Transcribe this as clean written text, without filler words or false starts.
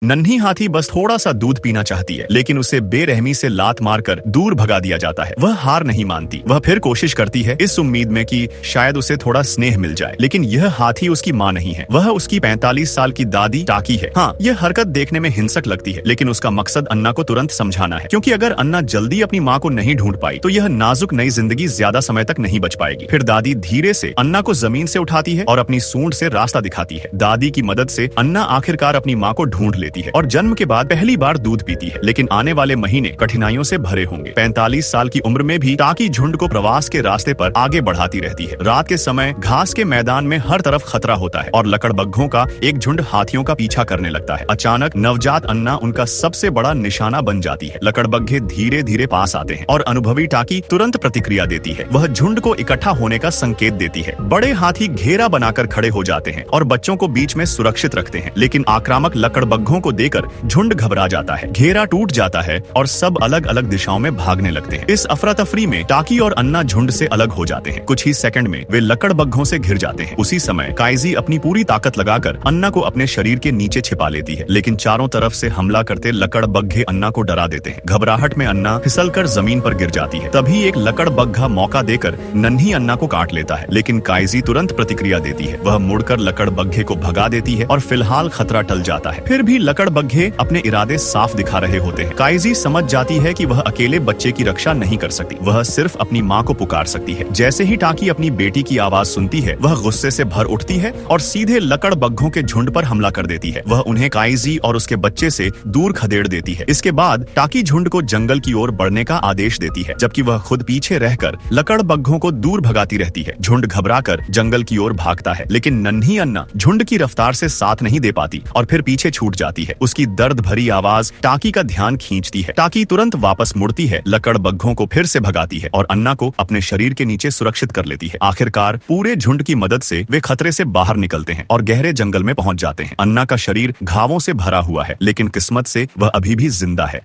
नन्ही हाथी बस थोड़ा सा दूध पीना चाहती है, लेकिन उसे बेरहमी से लात मारकर दूर भगा दिया जाता है। वह हार नहीं मानती, वह फिर कोशिश करती है, इस उम्मीद में कि शायद उसे थोड़ा स्नेह मिल जाए। लेकिन यह हाथी उसकी माँ नहीं है, वह उसकी 45 साल की दादी टाकी है। हाँ, यह हरकत देखने में हिंसक लगती है, लेकिन उसका मकसद अन्ना को तुरंत समझाना है, क्योंकि अगर अन्ना जल्दी अपनी माँ को नहीं ढूंढ पाई तो यह नाजुक नई जिंदगी ज्यादा समय तक नहीं बच पाएगी। फिर दादी धीरे से अन्ना को जमीन से उठाती है और अपनी सूंड से रास्ता दिखाती है। दादी की मदद से अन्ना आखिरकार अपनी माँ को ढूंढ लेती है और जन्म के बाद पहली बार दूध पीती है। लेकिन आने वाले महीने कठिनाइयों से भरे होंगे। 45 साल की उम्र में भी टाकी झुंड को प्रवास के रास्ते पर आगे बढ़ाती रहती है। रात के समय घास के मैदान में हर तरफ खतरा होता है और लकड़बग्घों का एक झुंड हाथियों का पीछा करने लगता है। अचानक नवजात अन्ना उनका सबसे बड़ा निशाना बन जाती है। लकड़बग्घे धीरे धीरे पास आते हैं और अनुभवी टाकी तुरंत प्रतिक्रिया देती है। वह झुंड को इकट्ठा होने का संकेत देती है। बड़े हाथी घेरा बनाकर खड़े हो जाते हैं और बच्चों को बीच में सुरक्षित रखते हैं। लेकिन आक्रामक लकड़बग्घों को देकर झुंड घबरा जाता है, घेरा टूट जाता है और सब अलग अलग दिशाओं में भागने लगते हैं। इस अफरा तफरी में टाकी और अन्ना झुंड से अलग हो जाते हैं। कुछ ही सेकंड में वे लकड़बग्घों से घिर जाते हैं। उसी समय काइजी अपनी पूरी ताकत लगाकर अन्ना को अपने शरीर के नीचे छिपा लेती है, लेकिन चारों तरफ से हमला करते लकड़बग्घे अन्ना को डरा देते हैं। घबराहट में अन्ना फिसलकर जमीन पर गिर जाती है। तभी एक लकड़बग्घा मौका देकर नन्ही अन्ना को काट लेता है, लेकिन काइजी तुरंत प्रतिक्रिया देती है। वह मुड़कर लकड़बग्घे को भगा देती है और फिलहाल खतरा टल जाता है। फिर भी लकड़बग्घे अपने इरादे साफ दिखा रहे होते हैं। काइजी समझ जाती है कि वह अकेले बच्चे की रक्षा नहीं कर सकती, वह सिर्फ अपनी माँ को पुकार सकती है। जैसे ही टाकी अपनी बेटी की आवाज सुनती है, वह गुस्से से भर उठती है और सीधे लकड़बग्घों के झुंड पर हमला कर देती है। वह उन्हें काइजी और उसके बच्चे से दूर खदेड़ देती है। इसके बाद टाकी झुंड को जंगल की ओर बढ़ने का आदेश देती है, जबकि वह खुद पीछे रहकर लकड़बग्घों को दूर भगाती रहती है। झुंड घबराकर जंगल की ओर भागता है, लेकिन नन्ही अन्ना झुंड की रफ्तार से साथ नहीं दे पाती और फिर पीछे छूट जाती है। उसकी दर्द भरी आवाज टाकी का ध्यान खींचती है। टाकी तुरंत वापस मुड़ती है, लकड़बग्घों को फिर से भगाती है और अन्ना को अपने शरीर के नीचे सुरक्षित कर लेती है। आखिरकार पूरे झुंड की मदद से वे खतरे से बाहर निकलते हैं और गहरे जंगल में पहुंच जाते हैं। अन्ना का शरीर घावों से भरा हुआ है, लेकिन किस्मत से वह अभी भी जिंदा है।